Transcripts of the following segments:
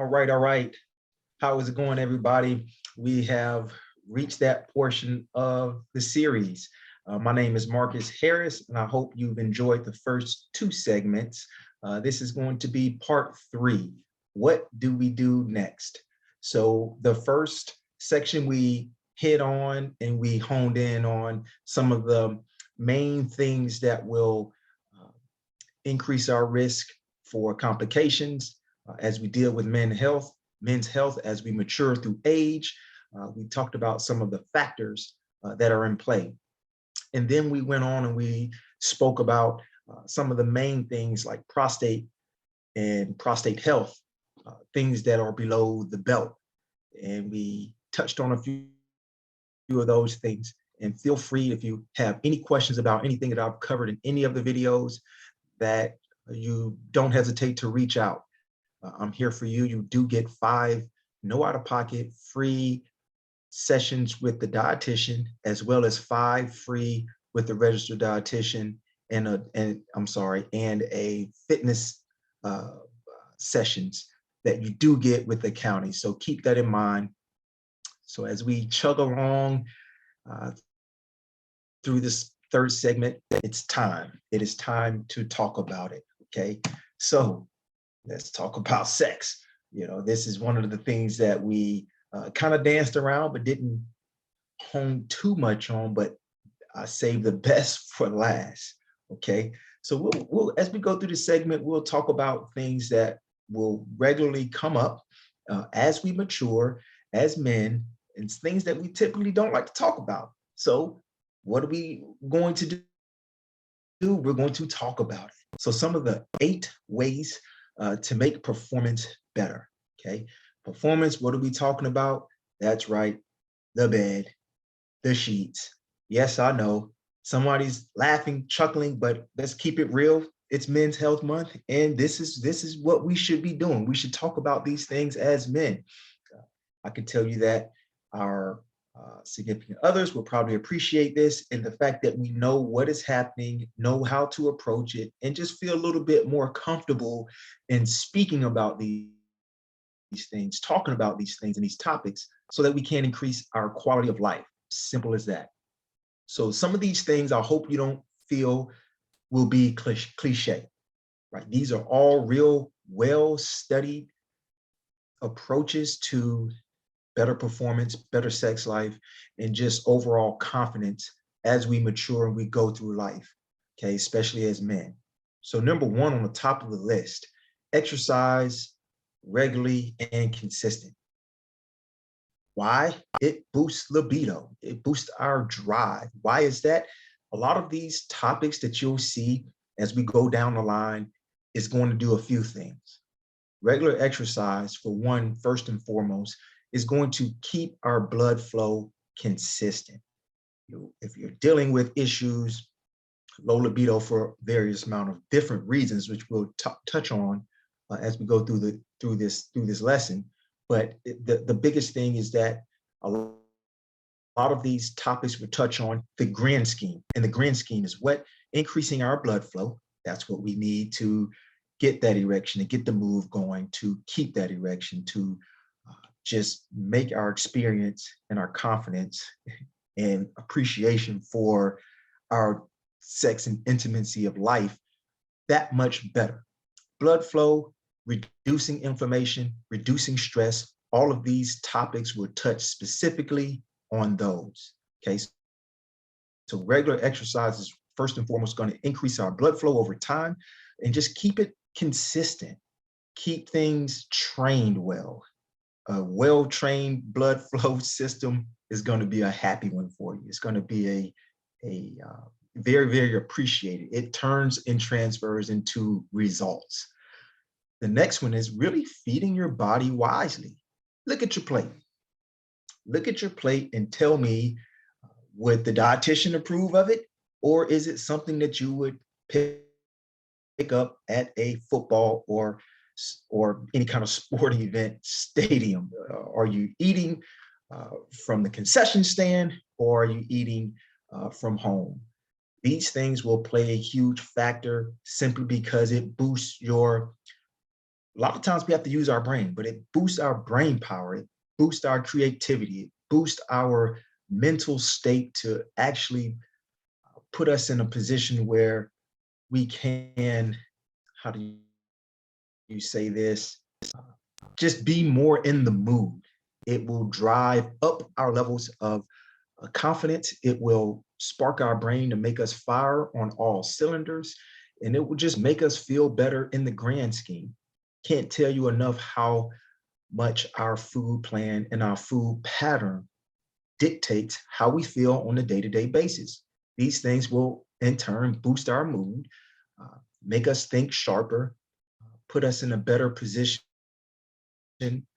All right. How is it going, everybody? We have reached that portion of the series. My name is Marcus Harris, and I hope you've enjoyed the first two segments. This is going to be part three. What do we do next? So the first section we hit on and we honed in on some of the main things that will increase our risk for complications as we deal with men's health as we mature through age. We talked about some of the factors that are in play. And then we went on and we spoke about some of the main things like prostate and prostate health, things that are below the belt. And we touched on a few of those things. And feel free if you have any questions about anything that I've covered in any of the videos, that you don't hesitate to reach out. I'm here for you. You do get 5 no out-of-pocket free sessions with the dietitian, as well as 5 free with the registered dietitian and a fitness sessions that you do get with the county. So keep that in mind. So as we chug along through this third segment, it's time. It is time to talk about it. Okay. So let's talk about sex. This is one of the things that we kind of danced around, but didn't hone too much on, but I saved the best for last. Okay. So we'll as we go through this segment, we'll talk about things that will regularly come up as we mature as men, and things that we typically don't like to talk about. So what are we going to do? We're going to talk about it. So some of the 8 ways to make performance better. Okay. Performance, what are we talking about? That's right. The bed, the sheets. Yes, I know somebody's laughing, chuckling, but let's keep it real. It's Men's Health Month, and this is what we should be doing. We should talk about these things as men. I can tell you that our significant others will probably appreciate this, and the fact that we know what is happening, know how to approach it, and just feel a little bit more comfortable in speaking about these things, talking about these things and these topics, so that we can increase our quality of life. Simple as that. So some of these things I hope you don't feel will be cliche, right? These are all real, well-studied approaches to better performance, better sex life, and just overall confidence as we mature and we go through life, okay, especially as men. So number 1 on the top of the list, exercise regularly and consistent. Why? It boosts libido. It boosts our drive. Why is that? A lot of these topics that you'll see as we go down the line is going to do a few things. Regular exercise, for one, first and foremost, is going to keep our blood flow consistent. If you're dealing with issues, low libido for various amount of different reasons, which we'll touch on as we go through this lesson, but the biggest thing is that a lot of these topics will touch on the grand scheme, and the grand scheme is what? Increasing our blood flow. That's what we need to get that erection, to get the move going, to keep that erection, to just make our experience and our confidence and appreciation for our sex and intimacy of life that much better. Blood flow, reducing inflammation, reducing stress, all of these topics will touch specifically on those. Okay. So regular exercise is first and foremost going to increase our blood flow over time and just keep it consistent. Keep things trained well. A well-trained blood flow system is going to be a happy one for you. It's going to be a very, very appreciated. It turns and transfers into results. The next one is really feeding your body wisely. Look at your plate. Look at your plate and tell me, would the dietitian approve of it? Or is it something that you would pick up at a football or any kind of sporting event stadium? Are you eating from the concession stand, or are you eating from home? These things will play a huge factor simply because it boosts your a lot of times we have to use our brain, but it boosts our brain power. It boosts our creativity. It boosts our mental state to actually put us in a position where we can, how do you say this? Just be more in the mood. It will drive up our levels of confidence. It will spark our brain to make us fire on all cylinders. And it will just make us feel better in the grand scheme. Can't tell you enough how much our food plan and our food pattern dictates how we feel on a day-to-day basis. These things will in turn boost our mood, make us think sharper, put us in a better position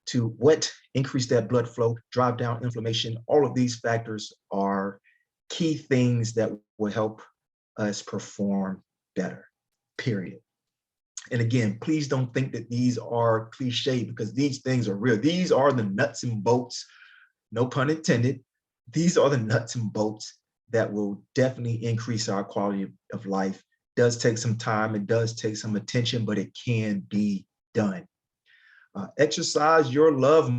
to what increase that blood flow, drive down inflammation. All of these factors are key things that will help us perform better, period. And again, please don't think that these are cliche, because these things are real. These are the nuts and bolts, no pun intended. These are the nuts and bolts that will definitely increase our quality of life. It does take some time, it does take some attention, but it can be done. Exercise your love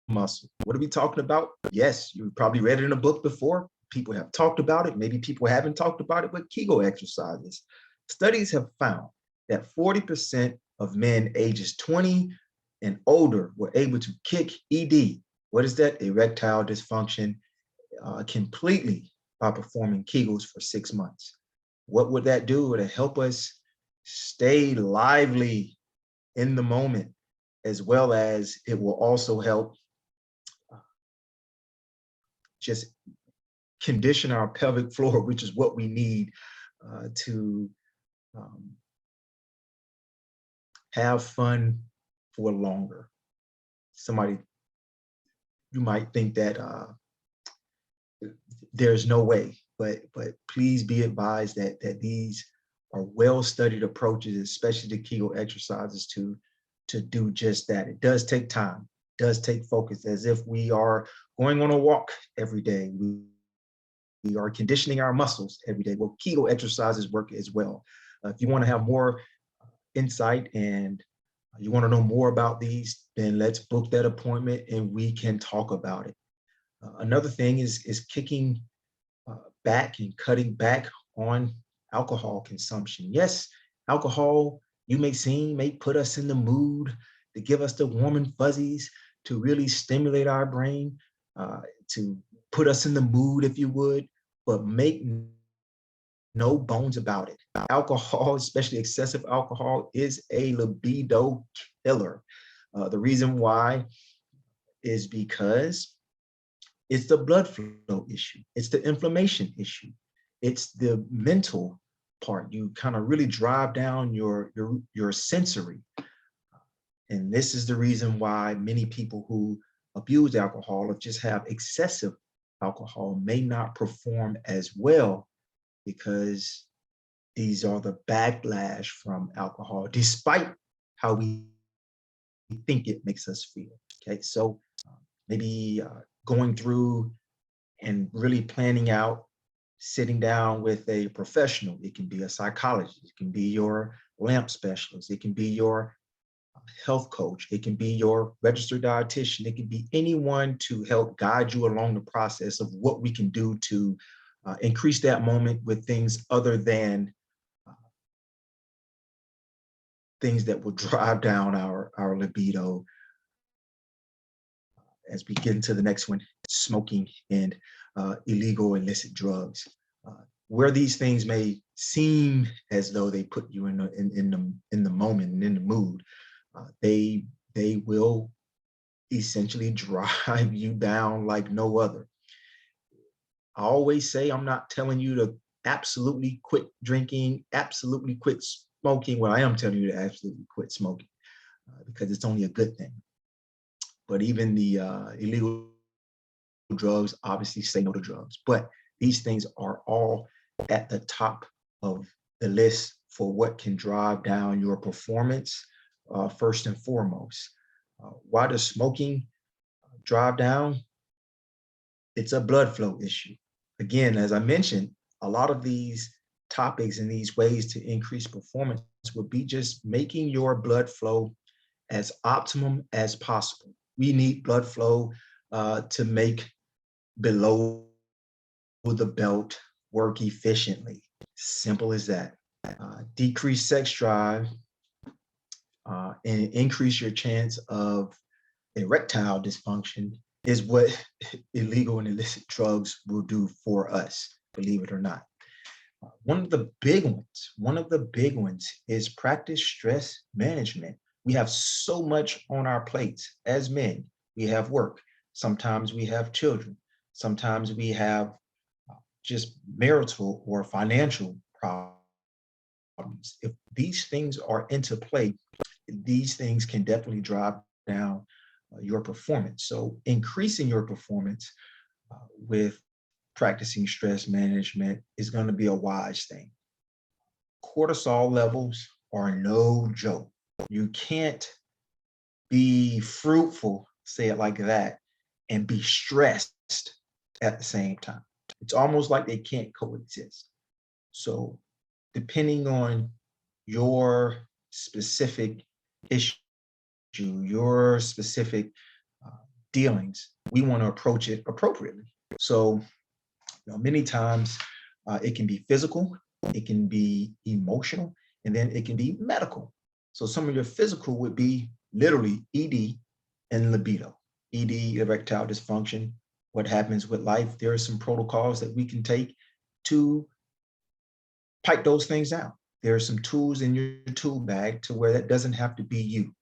muscle. What are we talking about? Yes, you probably read it in a book before. People have talked about it. Maybe people haven't talked about it, but Kegel exercises. Studies have found that 40% of men ages 20 and older were able to kick ED. What is that? Erectile dysfunction, completely by performing Kegels for 6 months. What would that do? It would help us stay lively in the moment, as well as it will also help just condition our pelvic floor, which is what we need to have fun for longer. Somebody, you might think that there's no way, but please be advised that these are well-studied approaches, especially the Kegel exercises, to do just that. It does take time, it does take focus, as if we are going on a walk every day. We are conditioning our muscles every day. Well, Kegel exercises work as well. If you want to have more insight and you want to know more about these, then let's book that appointment and we can talk about it. Another thing is kicking back and cutting back on alcohol consumption. Yes, alcohol, you may put us in the mood, to give us the warm and fuzzies, to really stimulate our brain, to put us in the mood, if you would, but make no bones about it. Alcohol, especially excessive alcohol, is a libido killer. The reason why is because it's the blood flow issue. It's the inflammation issue. It's the mental part. You kind of really drive down your sensory. And this is the reason why many people who abuse alcohol or just have excessive alcohol may not perform as well, because these are the backlash from alcohol, despite how we think it makes us feel. Okay, so maybe going through and really planning out, sitting down with a professional. It can be a psychologist, it can be your LAMP specialist, it can be your health coach, it can be your registered dietitian, it can be anyone to help guide you along the process of what we can do to increase that moment with things other than things that will drive down our libido. As we get into the next one, smoking and illegal illicit drugs. Where these things may seem as though they put you in the moment and in the mood, they will essentially drive you down like no other. I always say, I'm not telling you to absolutely quit drinking, absolutely quit smoking. Well, I am telling you to absolutely quit smoking because it's only a good thing. But even the illegal drugs, obviously say no to drugs. But these things are all at the top of the list for what can drive down your performance, first and foremost. Why does smoking drive down? It's a blood flow issue. Again, as I mentioned, a lot of these topics and these ways to increase performance would be just making your blood flow as optimum as possible. We need blood flow to make below the belt work efficiently. Simple as that. Decrease sex drive and increase your chance of erectile dysfunction is what illegal and illicit drugs will do for us, believe it or not. One of the big ones is practice stress management. We have so much on our plates as men. We have work. Sometimes we have children. Sometimes we have just marital or financial problems. If these things are into play, these things can definitely drive down your performance. So increasing your performance with practicing stress management is going to be a wise thing. Cortisol levels are no joke. You can't be fruitful, say it like that, and be stressed at the same time. It's almost like they can't coexist. So depending on your specific issue, your specific dealings, we want to approach it appropriately. So many times it can be physical, it can be emotional, and then it can be medical. So some of your physical would be literally ED and libido. ED, erectile dysfunction, what happens with life. There are some protocols that we can take to pipe those things down. There are some tools in your tool bag to where that doesn't have to be you.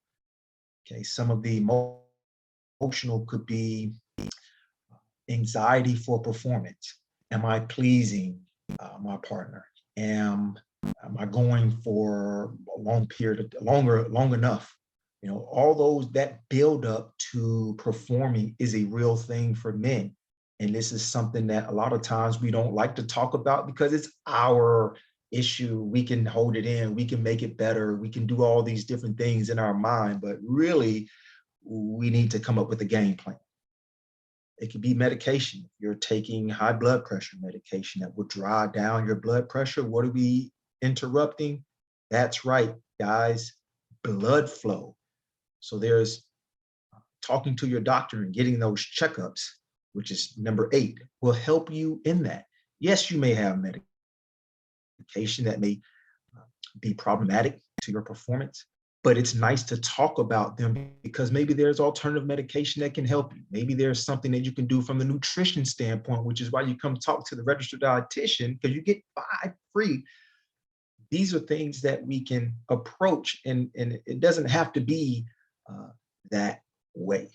Okay, some of the emotional could be anxiety for performance. Am I pleasing my partner? Am I going for a long period, long enough? All those that build up to performing is a real thing for men. And this is something that a lot of times we don't like to talk about because it's our issue. We can hold it in, we can make it better, we can do all these different things in our mind, but really we need to come up with a game plan. It could be medication. If you're taking high blood pressure medication that will drive down your blood pressure, what are we interrupting? That's right, guys, blood flow. So there's talking to your doctor and getting those checkups, which is number 8, will help you in that. Yes, you may have medication that may be problematic to your performance, but it's nice to talk about them because maybe there's alternative medication that can help you. Maybe there's something that you can do from the nutrition standpoint, which is why you come talk to the registered dietitian, because you get 5 free. These are things that we can approach, and it doesn't have to be that way.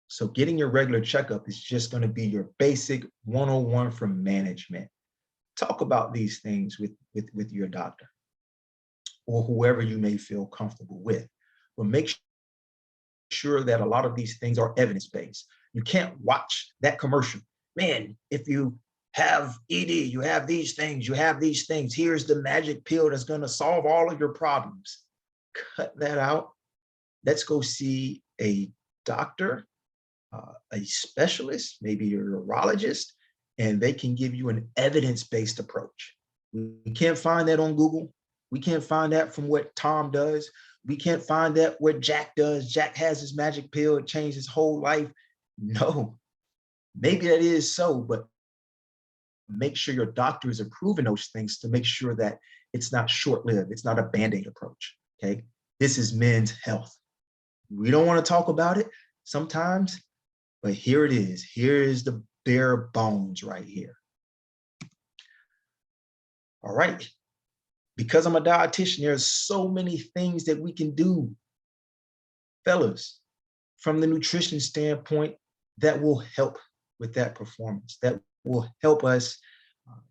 So getting your regular checkup is just going to be your basic 101 from management. Talk about these things with your doctor or whoever you may feel comfortable with. But make sure that a lot of these things are evidence-based. You can't watch that commercial. Man, if you have ED, you have these things, you have these things. Here's the magic pill that's going to solve all of your problems. Cut that out. Let's go see a doctor, a specialist, maybe a urologist, and they can give you an evidence-based approach. We can't find that on Google. We can't find that from what Tom does. We can't find that what Jack does. Jack has his magic pill, it changed his whole life. No, maybe that is so, but make sure your doctor is approving those things to make sure that it's not short-lived. It's not a Band-Aid approach, okay? This is men's health. We don't want to talk about it sometimes, but here it is. Here is the bare bones right here. All right. Because I'm a dietitian, there's so many things that we can do, fellas, from the nutrition standpoint that will help with that performance, that will help us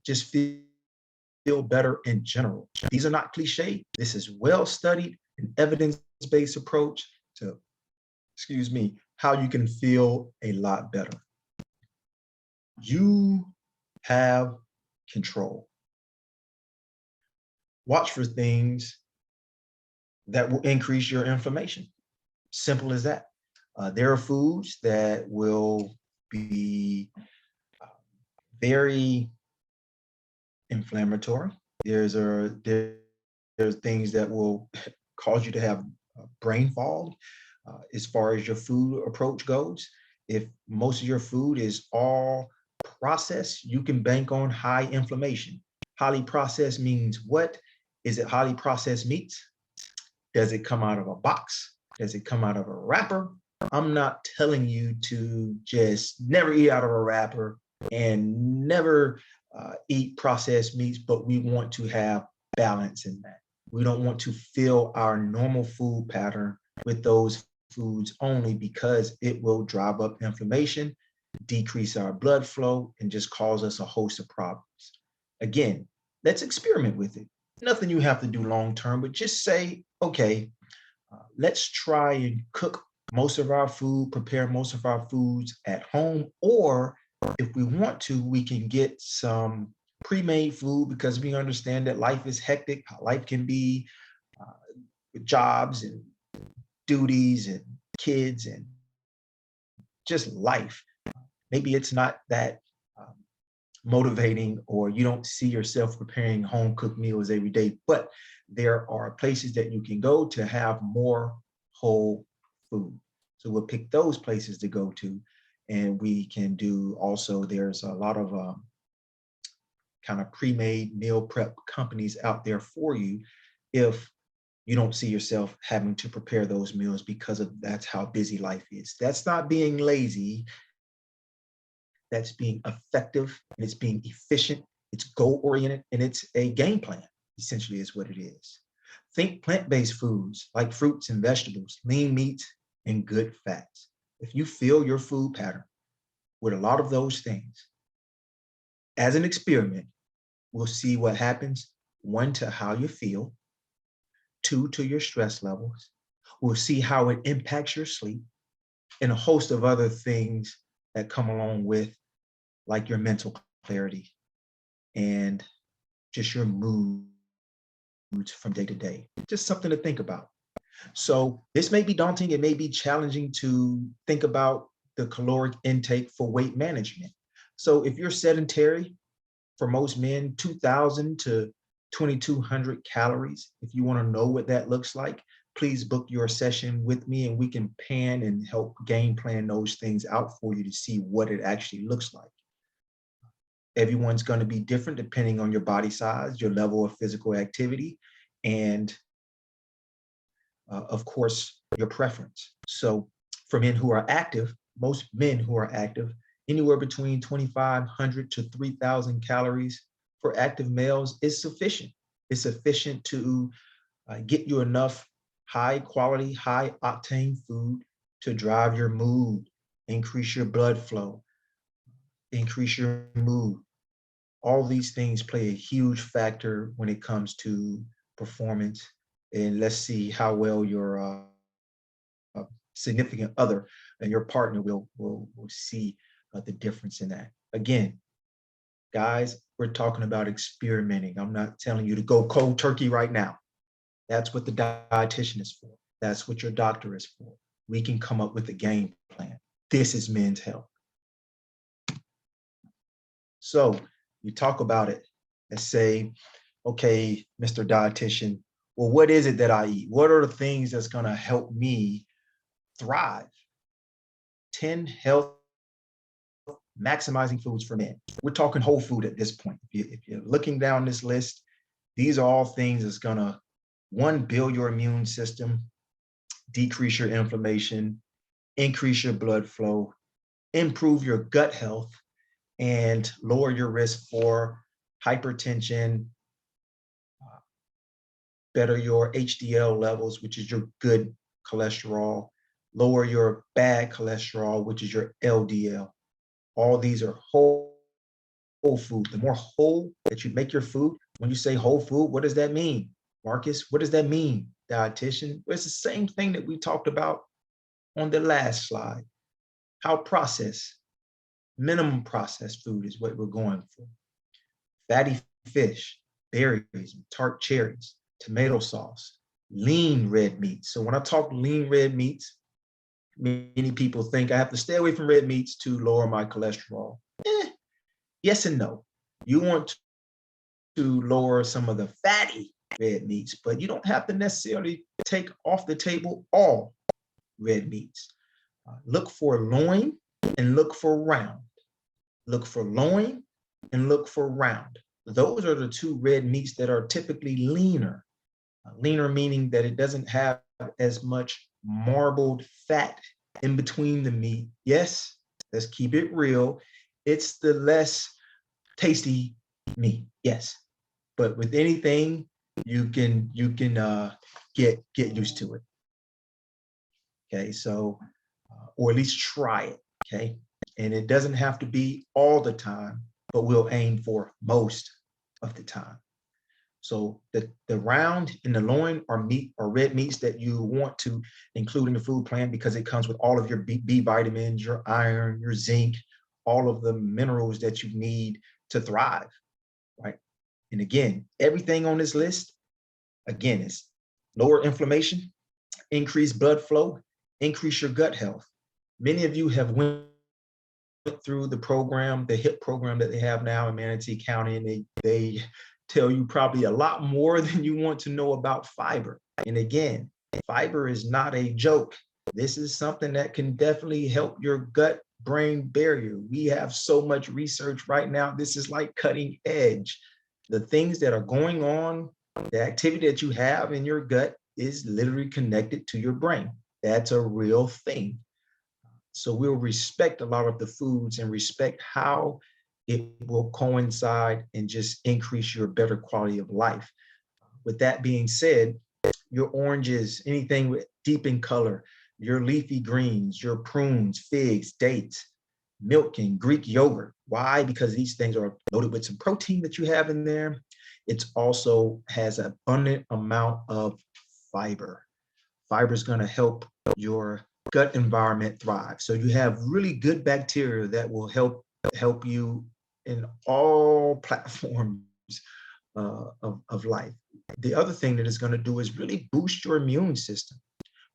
just feel better in general. These are not cliche. This is well-studied and evidence-based approach to, how you can feel a lot better. You have control. Watch for things that will increase your inflammation. Simple as that. There are foods that will be very inflammatory. There there's things that will cause you to have brain fog as far as your food approach goes. If most of your food is all processed, you can bank on high inflammation. Highly processed means what? Is it highly processed meats? Does it come out of a box? Does it come out of a wrapper? I'm not telling you to just never eat out of a wrapper and never eat processed meats, but we want to have balance in that. We don't want to fill our normal food pattern with those foods only, because it will drive up inflammation, decrease our blood flow, and just cause us a host of problems. Again, let's experiment with it. Nothing you have to do long term, but just say, okay, let's try and cook most of our food, prepare most of our foods at home, or if we want to, we can get some pre-made food, because we understand that life is hectic. Life can be with jobs and duties and kids and just life. Maybe it's not that motivating, or you don't see yourself preparing home cooked meals every day, but there are places that you can go to have more whole food. So we'll pick those places to go to. And we can do also, there's a lot of kind of pre-made meal prep companies out there for you if you don't see yourself having to prepare those meals, because of that's how busy life is. That's not being lazy. That's being effective, and it's being efficient. It's goal-oriented, and it's a game plan, essentially is what it is. Think plant-based foods like fruits and vegetables, lean meats, and good fats. If you fill your food pattern with a lot of those things, as an experiment, we'll see what happens. 1, to how you feel. 2, to your stress levels. We'll see how it impacts your sleep, and a host of other things that come along with, like your mental clarity and just your moods from day to day. Just something to think about. So this may be daunting. It may be challenging to think about the caloric intake for weight management. So if you're sedentary, for most men, 2,000 to 2,200 calories. If you want to know what that looks like, please book your session with me, and we can pan and help game plan those things out for you to see what it actually looks like. Everyone's going to be different depending on your body size, your level of physical activity, and of course, your preference. So for men who are active, most men who are active, anywhere between 2,500 to 3,000 calories for active males is sufficient. It's sufficient to get you enough high quality, high octane food to drive your mood, increase your blood flow, increase your mood. All these things play a huge factor when it comes to performance. And let's see how well your significant other and your partner will see the difference in that. Again, guys, we're talking about experimenting. I'm not telling you to go cold turkey right now. That's what the dietitian is for. That's what your doctor is for. We can come up with a game plan. This is Men's Health. So you talk about it and say, okay, Mr. Dietitian, well, what is it that I eat? What are the things that's going to help me thrive? 10 health maximizing foods for men. We're talking whole food at this point. If you're looking down this list, these are all things that's going to, 1, build your immune system, decrease your inflammation, increase your blood flow, improve your gut health, and lower your risk for hypertension, better your HDL levels, which is your good cholesterol, lower your bad cholesterol, which is your LDL. All these are whole food. The more whole that you make your food, when you say whole food, what does that mean? Marcus, what does that mean, dietitian? Well, it's the same thing that we talked about on the last slide. How processed, minimum processed food is what we're going for. Fatty fish, berries, tart cherries, tomato sauce, lean red meats. So when I talk lean red meats, many people think I have to stay away from red meats to lower my cholesterol. Yes and no. You want to lower some of the fatty red meats, but you don't have to necessarily take off the table all red meats. Look for loin and look for round. Look for loin and look for round. Those are the two red meats that are typically leaner. Leaner meaning that it doesn't have as much marbled fat in between the meat. Yes, let's keep it real. It's the less tasty meat. Yes, but with anything, you can get used to it. Okay, so or at least try it. Okay, and it doesn't have to be all the time, but we'll aim for most of the time. So the round and the loin are meat or red meats that you want to include in the food plan because it comes with all of your B vitamins, your iron, your zinc, all of the minerals that you need to thrive, right? And again, everything on this list, again, is lower inflammation, increase blood flow, increase your gut health. Many of you have went through the program, the HIP program that they have now in Manatee County, and they tell you probably a lot more than you want to know about fiber. And again, fiber is not a joke. This is something that can definitely help your gut-brain barrier. We have so much research right now. This is like cutting edge. The things that are going on, the activity that you have in your gut is literally connected to your brain. That's a real thing. So we'll respect a lot of the foods and respect how it will coincide and just increase your better quality of life. With that being said, your oranges, anything with deep in color, your leafy greens, your prunes, figs, dates, milk and Greek yogurt. Why? Because these things are loaded with some protein that you have in there. It also has an abundant amount of fiber. Fiber is going to help your gut environment thrive. So you have really good bacteria that will help you in all platforms of life. The other thing that it's going to do is really boost your immune system.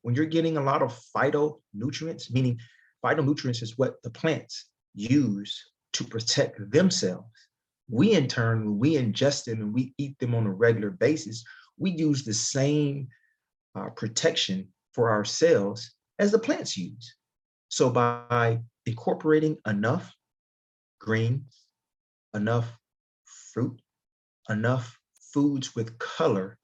When you're getting a lot of phytonutrients, meaning phytonutrients is what the plants use to protect themselves. We in turn, when we ingest them and we eat them on a regular basis, we use the same protection for ourselves as the plants use. So by incorporating enough greens, enough fruit, enough foods with color,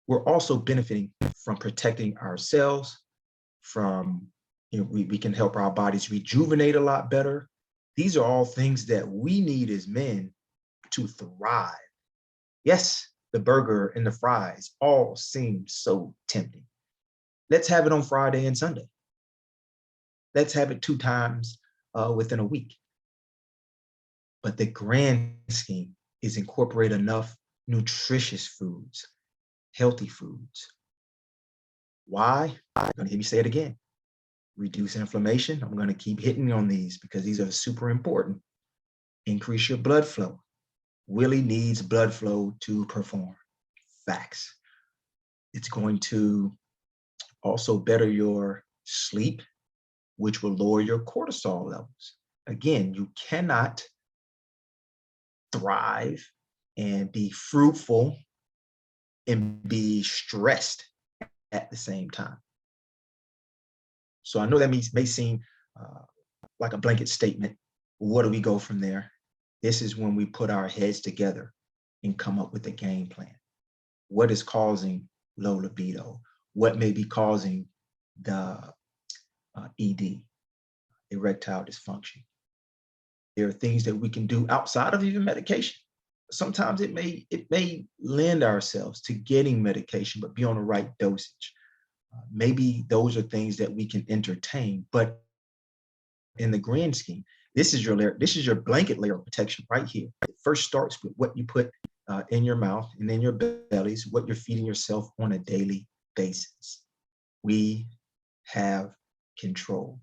we're also benefiting from protecting ourselves from, we can help our bodies rejuvenate a lot better. These are all things that we need as men to thrive. Yes, the burger and the fries all seem so tempting. Let's have it on Friday and Sunday. Let's have it 2 times within a week. But the grand scheme is incorporate enough nutritious foods, healthy foods. Why? You're going to hear me say it again. Reduce inflammation. I'm going to keep hitting on these because these are super important. Increase your blood flow. Willie needs blood flow to perform. Facts. It's going to also better your sleep, which will lower your cortisol levels. Again, you cannot thrive and be fruitful and be stressed at the same time. So I know that may seem like a blanket statement. Where do we go from there? This is when we put our heads together and come up with a game plan. What is causing low libido? What may be causing the ED, erectile dysfunction? There are things that we can do outside of even medication. Sometimes it may lend ourselves to getting medication, but be on the right dosage. Maybe those are things that we can entertain, but in the grand scheme, this is your layer, this is your blanket layer of protection right here. It first starts with what you put in your mouth and in your bellies, what you're feeding yourself on a daily basis. We have control.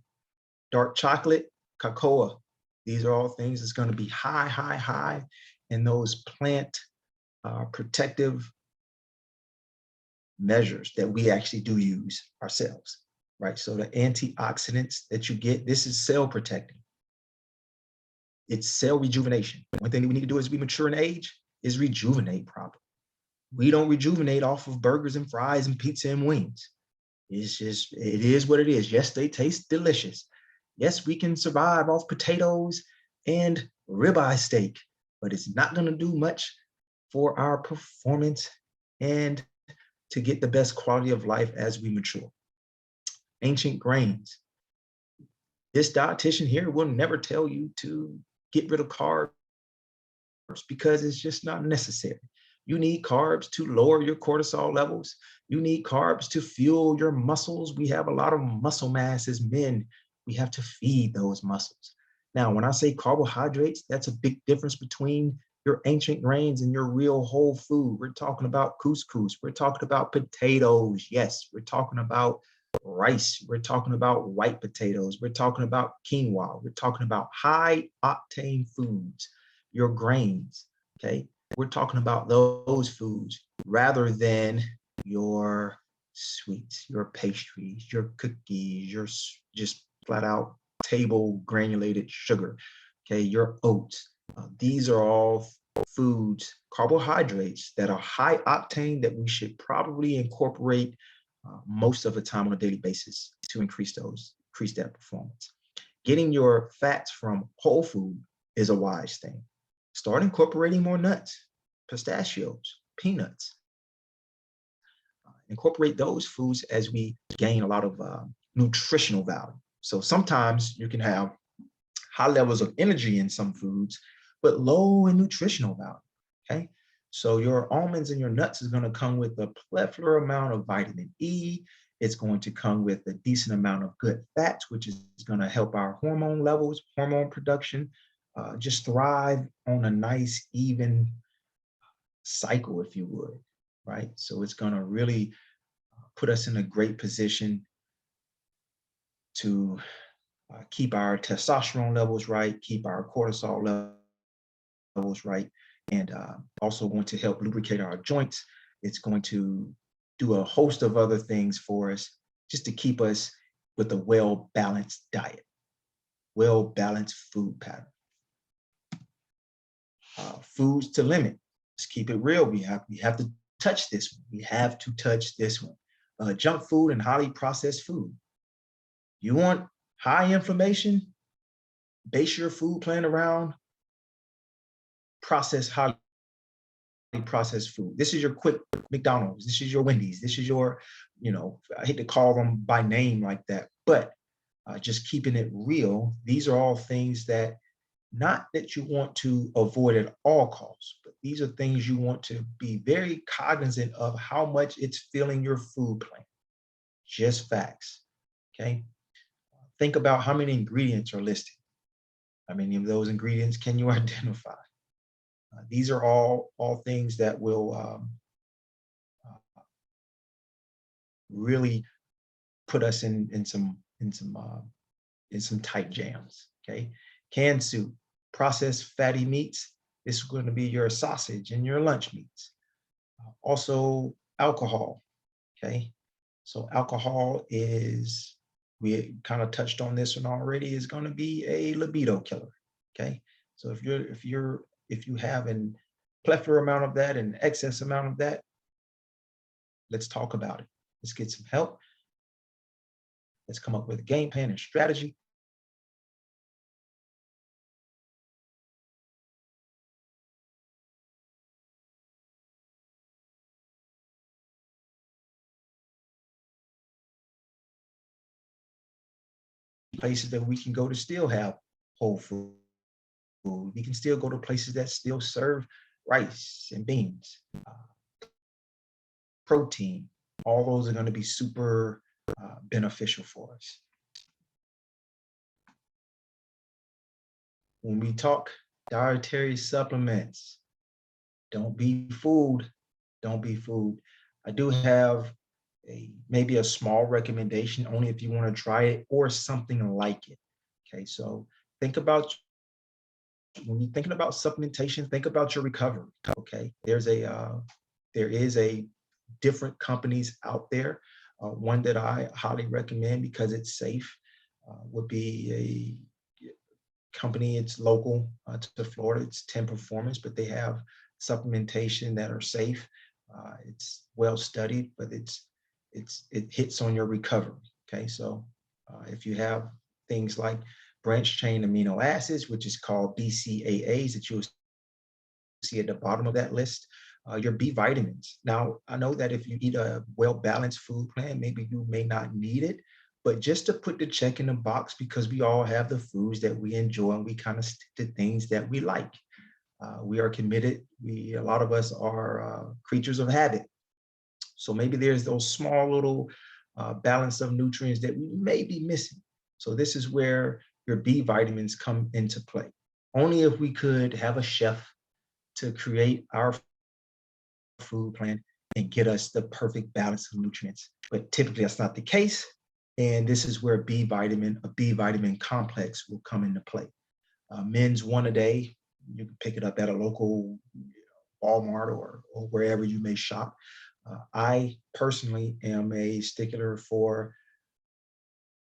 Dark chocolate, cocoa, these are all things that's going to be high in those plant protective measures that we actually do use ourselves, right? So the antioxidants that you get, this is cell protecting. It's cell rejuvenation. One thing that we need to do as we mature in age is rejuvenate properly. We don't rejuvenate off of burgers and fries and pizza and wings. It's just, it is what it is. Yes, they taste delicious. Yes, we can survive off potatoes and ribeye steak, but it's not going to do much for our performance and to get the best quality of life as we mature. Ancient grains. This dietitian here will never tell you to get rid of carbs because it's just not necessary. You need carbs to lower your cortisol levels. You need carbs to fuel your muscles. We have a lot of muscle mass as men. We have to feed those muscles. Now, when I say carbohydrates, that's a big difference between your ancient grains and your real whole food. We're talking about couscous. We're talking about potatoes. Yes, we're talking about rice. We're talking about white potatoes. We're talking about quinoa. We're talking about high octane foods, your grains. Okay. We're talking about those foods rather than your sweets, your pastries, your cookies, your just flat out table granulated sugar. Okay. Your oats. These are all foods, carbohydrates that are high octane that we should probably incorporate most of the time on a daily basis to increase that performance. Getting your fats from whole food is a wise thing. Start incorporating more nuts, pistachios, peanuts. Incorporate those foods as we gain a lot of nutritional value. So sometimes you can have high levels of energy in some foods, but low in nutritional value. Okay. So your almonds and your nuts is going to come with a plethora amount of vitamin E. It's going to come with a decent amount of good fats, which is going to help our hormone levels, hormone production, just thrive on a nice, even cycle, if you would, right? So it's going to really put us in a great position to keep our testosterone levels right, keep our cortisol levels right, and also going to help lubricate our joints. It's going to do a host of other things for us just to keep us with a well-balanced diet, well-balanced food pattern. Foods to limit. Let's keep it real. We have to touch this one. We have to touch this one. Junk food and highly processed food. You want high inflammation? Base your food plan around highly processed food. This is your quick McDonald's. This is your Wendy's. This is your, I hate to call them by name like that, but just keeping it real. These are all things that not that you want to avoid at all costs, but these are things you want to be very cognizant of how much it's filling your food plan. Just facts. Okay. Think about how many ingredients are listed. How many of those ingredients can you identify? These are all things that will really put us in some tight jams. Okay. Canned soup, processed fatty meats. This is going to be your sausage and your lunch meats. Also alcohol. Okay. So alcohol is, we kind of touched on this one already, is going to be a libido killer. Okay. So if you have an plethora amount of that and excess amount of that, let's talk about it. Let's get some help. Let's come up with a game plan and strategy. Places that we can go to still have whole food. We can still go to places that still serve rice and beans, protein. All those are going to be super beneficial for us. When we talk dietary supplements, don't be fooled. Don't be fooled. I do have maybe a small recommendation, only if you want to try it or something like it. Okay, so think about, when you're thinking about supplementation, think about your recovery. Okay, there is a different companies out there. One that I highly recommend because it's safe would be a company. It's local to Florida. It's 10 Performance, but they have supplementation that are safe. It's well studied, but it hits on your recovery. Okay, so if you have things like branch chain amino acids, which is called BCAAs, that you'll see at the bottom of that list, your B vitamins. Now, I know that if you eat a well balanced food plan, maybe you may not need it, but just to put the check in the box, because we all have the foods that we enjoy and we kind of stick to things that we like. We are committed. A lot of us are creatures of habit. So maybe there's those small little balance of nutrients that we may be missing. So this is where your B vitamins come into play. Only if we could have a chef to create our food plan and get us the perfect balance of nutrients. But typically that's not the case. And this is where a B vitamin complex will come into play. Men's one a day, you can pick it up at a local Walmart or wherever you may shop. I personally am a stickler for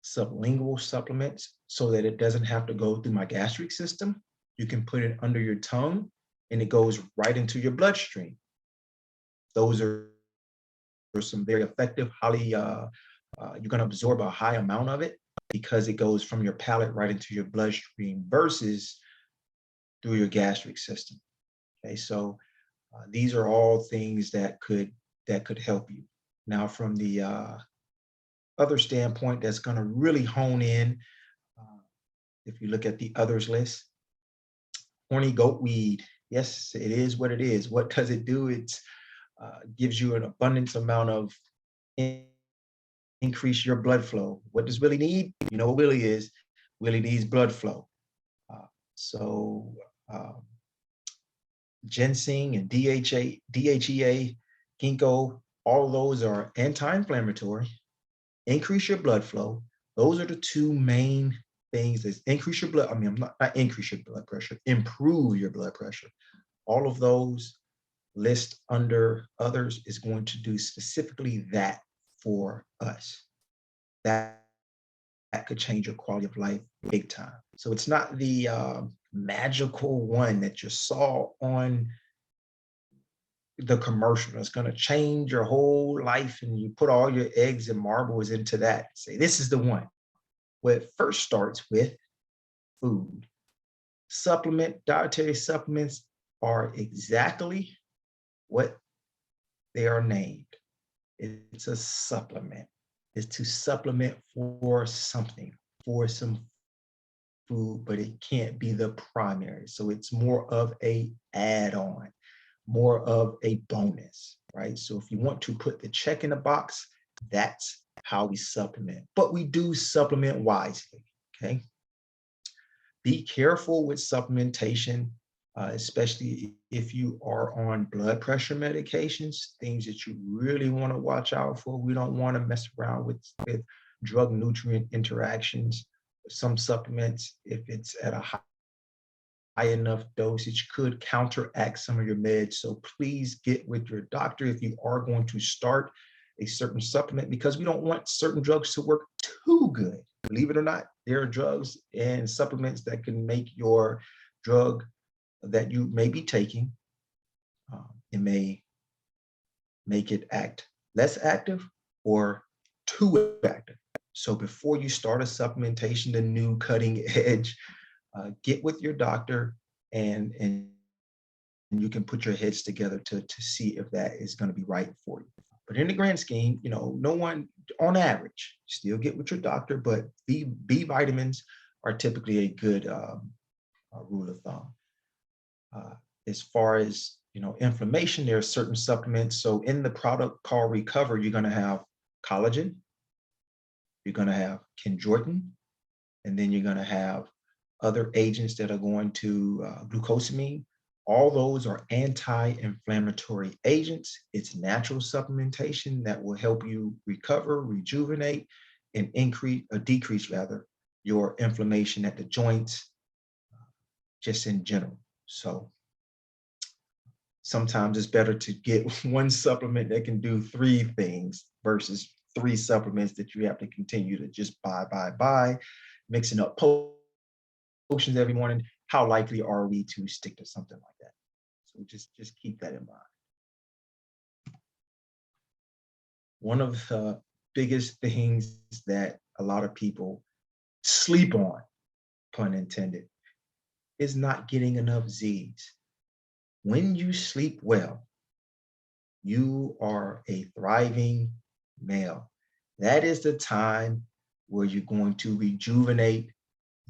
sublingual supplements so that it doesn't have to go through my gastric system. You can put it under your tongue and it goes right into your bloodstream. Those are some very effective, you're going to absorb a high amount of it because it goes from your palate right into your bloodstream versus through your gastric system. Okay, so these are all things that could help you. Now, from the other standpoint, that's going to really hone in. Uh, if you look at the others list, horny goat weed. Yes, it is what it is. What does it do? It gives you an abundance amount of increase your blood flow. What does Willie need? You know what Willie is. Willie needs blood flow. Uh, so um, ginseng and DHEA, ginkgo, all of those are anti-inflammatory, increase your blood flow. Those are the two main things that increase your blood. I mean, not increase your blood pressure, improve your blood pressure. All of those list under others is going to do specifically that for us. That could change your quality of life big time. So it's not the magical one that you saw on the commercial that's going to change your whole life and you put all your eggs and marbles into that. Say, this is the one. Well, it first starts with food. Dietary supplements are exactly what they are named. It's a supplement. It's to supplement for something, for some food, but it can't be the primary. So it's more of a add-on, more of a bonus, right? So if you want to put the check in the box, that's how we supplement. But we do supplement wisely, okay? Be careful with supplementation, especially if you are on blood pressure medications, things that you really want to watch out for. We don't want to mess around with drug nutrient interactions. Some supplements, if it's at a high enough dosage, could counteract some of your meds. So please get with your doctor if you are going to start a certain supplement, because we don't want certain drugs to work too good. Believe it or not, there are drugs and supplements that can make your drug that you may be taking, it may make it act less active or too active. So before you start a supplementation, the new cutting edge, get with your doctor and you can put your heads together to see if that is going to be right for you. But in the grand scheme, no one, on average, still get with your doctor, but B vitamins are typically a good rule of thumb. As far as inflammation, there are certain supplements. So in the product called Recover, you're going to have collagen, you're going to have chondroitin, and then you're going to have other agents that are going to glucosamine. All those are anti-inflammatory agents. It's natural supplementation that will help you recover, rejuvenate, and decrease rather, your inflammation at the joints, just in general. So sometimes it's better to get one supplement that can do three things versus three supplements that you have to continue to just buy, mixing up potions every morning. How likely are we to stick to something like that? So just keep that in mind. one of the biggest things that a lot of people sleep on, pun intended, is not getting enough Z's. When you sleep well, you are a thriving male. That is the time where you're going to rejuvenate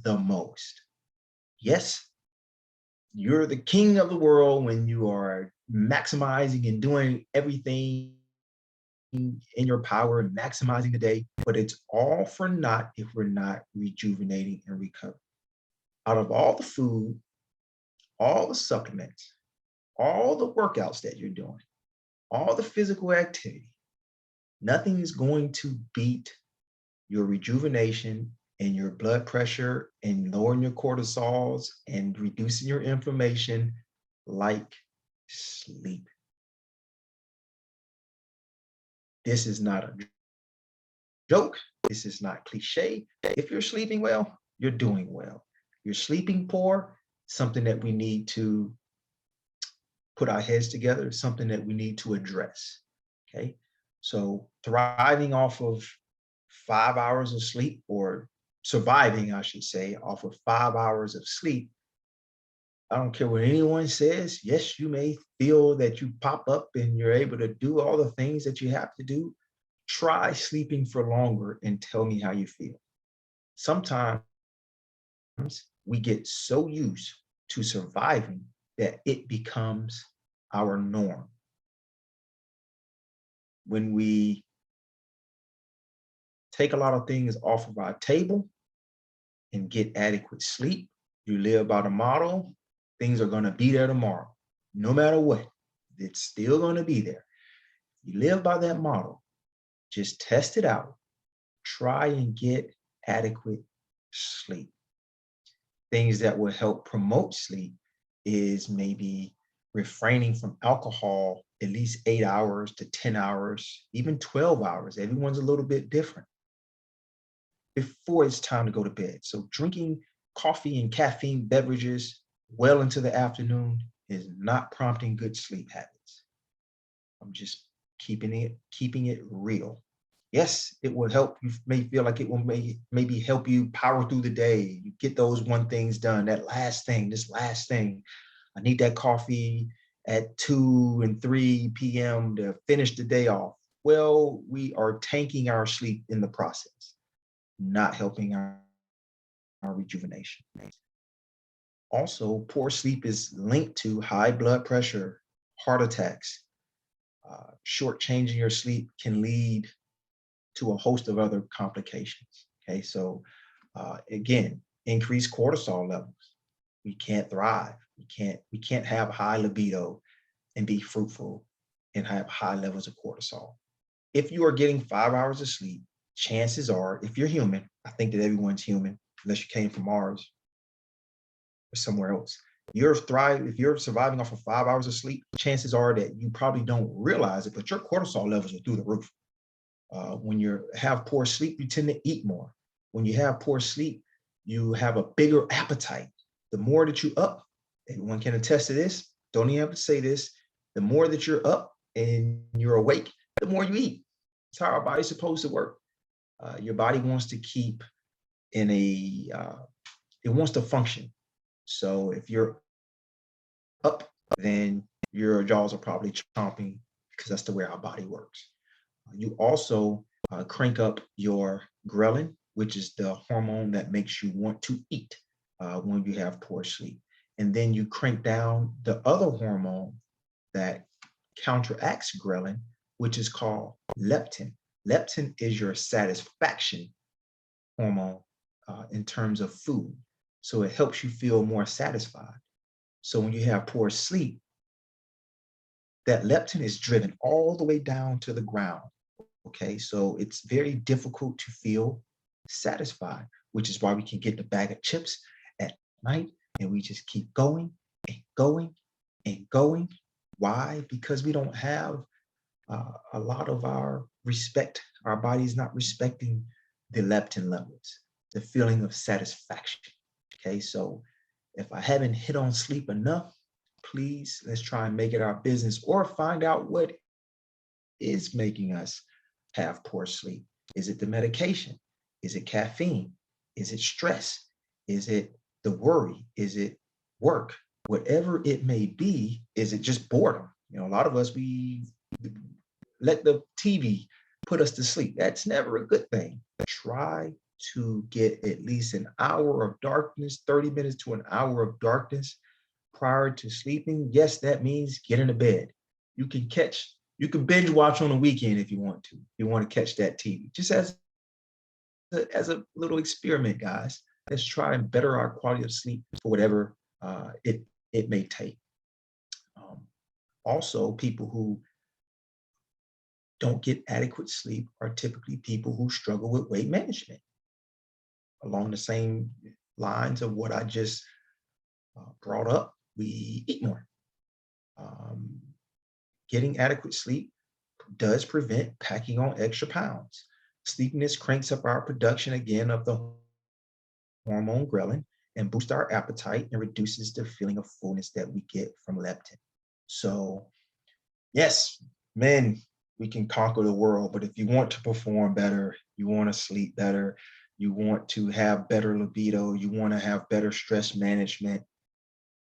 the most. Yes, you're the king of the world when you are maximizing and doing everything in your power and maximizing the day, but it's all for naught if we're not rejuvenating and recovering. Out of all the food, all the supplements, all the workouts that you're doing, all the physical activity, nothing is going to beat your rejuvenation and your blood pressure and lowering your cortisols and reducing your inflammation like sleep. This is not a joke. This is not cliche. If you're sleeping well, you're doing well. You're sleeping poor, something that we need to put our heads together, something that we need to address. Okay. So thriving off of 5 hours of sleep, or surviving, I should say, off of 5 hours of sleep, I don't care what anyone says. Yes, you may feel that you pop up and you're able to do all the things that you have to do. Try sleeping for longer and tell me how you feel. Sometimes we get so used to surviving that it becomes our norm. When we take a lot of things off of our table and get adequate sleep, you live by the motto, things are going to be there tomorrow. No matter what, it's still going to be there. You live by that model, just test it out. Try and get adequate sleep. Things that will help promote sleep is maybe refraining from alcohol at least 8 hours to 10 hours, even 12 hours. Everyone's a little bit different before it's time to go to bed. So drinking coffee and caffeine beverages well into the afternoon is not prompting good sleep habits. I'm just keeping it real. Yes, it will help. You may feel like it will maybe help you power through the day. You get those one things done. That last thing, this last thing. I need that coffee at 2 and 3 p.m. to finish the day off. Well, we are tanking our sleep in the process, not helping our rejuvenation. Also, poor sleep is linked to high blood pressure, heart attacks. Shortchanging your sleep can lead to a host of other complications. Okay, so again, increased cortisol levels. We can't thrive. We can't have high libido and be fruitful and have high levels of cortisol. If you are getting 5 hours of sleep, chances are, if you're human, I think that everyone's human, unless you came from Mars or somewhere else. If you're surviving off of 5 hours of sleep, chances are that you probably don't realize it, but your cortisol levels are through the roof. When you have poor sleep, you tend to eat more. When you have poor sleep, you have a bigger appetite. The more that you up, everyone can attest to this, don't even have to say this, the more that you're up and you're awake, the more you eat. It's how our body's supposed to work. Your body wants to keep in it wants to function. So if you're up, then your jaws are probably chomping because that's the way our body works. You also crank up your ghrelin, which is the hormone that makes you want to eat when you have poor sleep. And then you crank down the other hormone that counteracts ghrelin, which is called leptin. Leptin is your satisfaction hormone in terms of food. So it helps you feel more satisfied. So when you have poor sleep, that leptin is driven all the way down to the ground. Okay, so it's very difficult to feel satisfied, which is why we can get the bag of chips at night and we just keep going and going and going. Why? Because we don't have a lot of our body's not respecting the leptin levels, the feeling of satisfaction. Okay, so if I haven't hit on sleep enough, please let's try and make it our business or find out what is making us have poor sleep? Is it the medication? Is it caffeine? Is it stress? Is it the worry? Is it work? Whatever it may be, is it just boredom? You know, a lot of us, we let the TV put us to sleep. That's never a good thing. Try to get at least an hour of darkness, 30 minutes to an hour of darkness prior to sleeping. Yes, that means get into bed. You can binge watch on the weekend if you want to. You want to catch that TV. Just as a little experiment, guys. Let's try and better our quality of sleep for whatever it may take. Um, Also, people who don't get adequate sleep are typically people who struggle with weight management. Along the same lines of what I just brought up, we eat more. Um, Getting adequate sleep does prevent packing on extra pounds. Sleepiness cranks up our production again of the hormone ghrelin and boosts our appetite and reduces the feeling of fullness that we get from leptin. So, yes, men, we can conquer the world, but if you want to perform better, you want to sleep better, you want to have better libido, you want to have better stress management,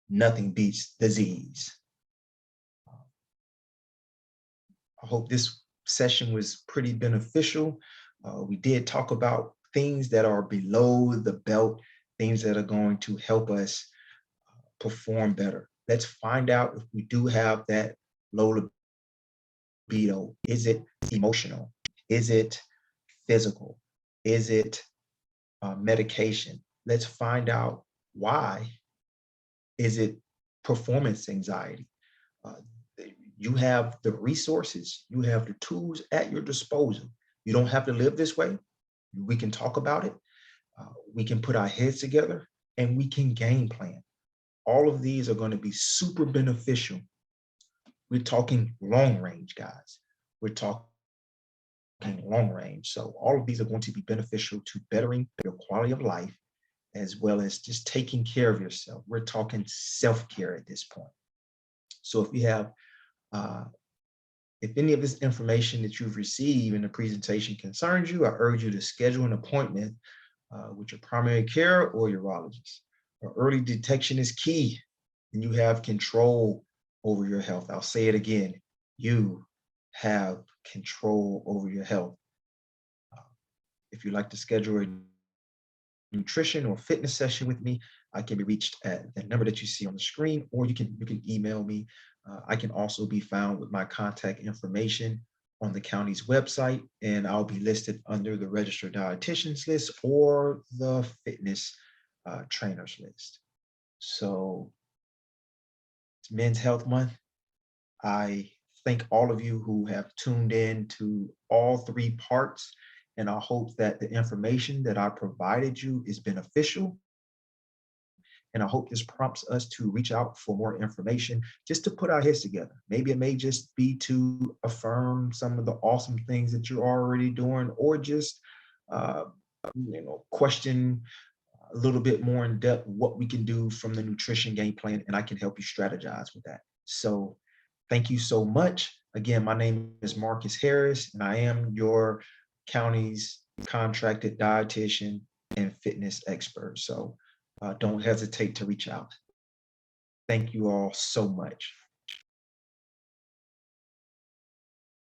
nothing beats disease. I hope this session was pretty beneficial. We did talk about things that are below the belt, things that are going to help us perform better. Let's find out if we do have that low libido. Is it emotional? Is it physical? Is it medication? Let's find out why. Is it performance anxiety? Uh, you have the resources, you have the tools at your disposal. You don't have to live this way. We can talk about it. We can put our heads together and we can game plan. All of these are going to be super beneficial. We're talking long range, guys. We're talking long range. So all of these are going to be beneficial to bettering your quality of life as well as just taking care of yourself. We're talking self-care at this point. So if you have uh, if any of this information that you've received in the presentation concerns you, I urge you to schedule an appointment with your primary care or urologist. Early detection is key, and you have control over your health. I'll say it again, you have control over your health. Uh, if you'd like to schedule a nutrition or fitness session with me, I can be reached at the number that you see on the screen, or you can email me. I can also be found with my contact information on the county's website, and I'll be listed under the registered dietitians list or the fitness trainers list. So it's Men's Health Month. I thank all of you who have tuned in to all three parts, and I hope that the information that I provided you is beneficial. And I hope this prompts us to reach out for more information, just to put our heads together. Maybe it may just be to affirm some of the awesome things that you're already doing, or just uh, question a little bit more in depth what we can do from the nutrition game plan, and I can help you strategize with that. So thank you so much. Again, my name is Marcus Harris, and I am your county's contracted dietitian and fitness expert. So don't hesitate to reach out. Thank you all so much.